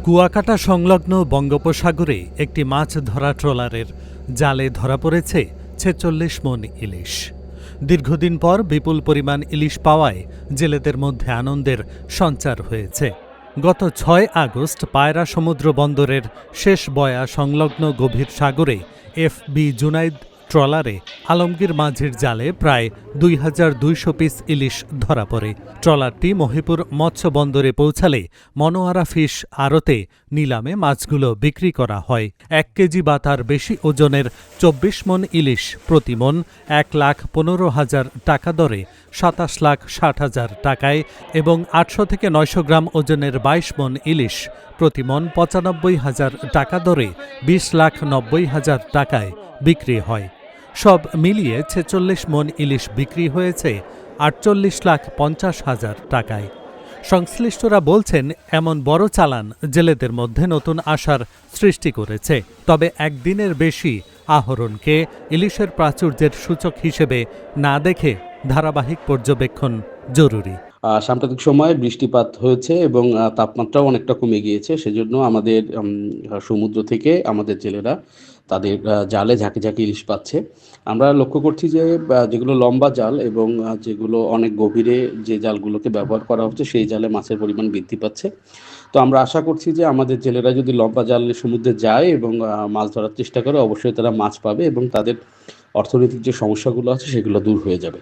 কুয়াকাটা সংলগ্ন বঙ্গোপসাগরে একটি মাছ ধরা ট্রলারের জালে ধরা পড়েছে ৪৬ মণ ইলিশ। দীর্ঘদিন পর বিপুল পরিমাণ ইলিশ পাওয়ায় জেলেদের মধ্যে আনন্দের সঞ্চার হয়েছে। গত ৬ আগস্ট পায়রা সমুদ্র বন্দরের শেষ বয়া সংলগ্ন গভীর সাগরে এফবি জুনাইদ ট্রলারে আলমগীর মাঝির জালে প্রায় ২,২০০ পিস ইলিশ ধরা পড়ে। ট্রলারটি মহিপুর মৎস্য বন্দরে পৌঁছালে মনোয়ারা ফিশ আড়তে নিলামে মাছগুলো বিক্রি করা হয়। ১ কেজি বা তার বেশি ওজনের ২৪ মণ ইলিশ প্রতি মণ ১,১৫,০০০ টাকা দরে ২৭,৬০,০০০ টাকায় এবং ৮০০ থেকে ৯০০ গ্রাম ওজনের ২২ মণ ইলিশ প্রতি মণ ৯৫,০০০ টাকা দরে ২০,৯০,০০০ টাকায় বিক্রি হয়। সব মিলিয়ে ৪৬ মণ ইলিশ বিক্রি হয়েছে ৪৮,৫০,০০০ টাকায়। সংশ্লিষ্টরা বলছেন, এমন বড় চালান জেলেদের মধ্যে নতুন আশার সৃষ্টি করেছে। তবে একদিনের বেশি আহরণকে ইলিশের প্রাচুর্যের সূচক হিসেবে না দেখে ধারাবাহিক পর্যবেক্ষণ জরুরি। সাম্প্রতিক সময়ে বৃষ্টিপাত হয়েছে এবং তাপমাত্রাও অনেকটা কমে গিয়েছে। সেজন্য আমাদের সমুদ্র থেকে আমাদের জেলেরা তাদের জালে ঝাঁকে ঝাঁকে ইলিশ পাচ্ছে। আমরা লক্ষ্য করছি যে যেগুলো লম্বা জাল এবং যেগুলো অনেক গভীরে যে জালগুলোকে ব্যবহার করা হচ্ছে সেই জালে মাছের পরিমাণ বৃদ্ধি পাচ্ছে। তো আমরা আশা করছি যে আমাদের জেলেরা যদি লম্বা জালে সমুদ্রে যায় এবং মাছ ধরার চেষ্টা করে, অবশ্যই তারা মাছ পাবে এবং তাদের অর্থনৈতিক যে সমস্যাগুলো আছে সেগুলো দূর হয়ে যাবে।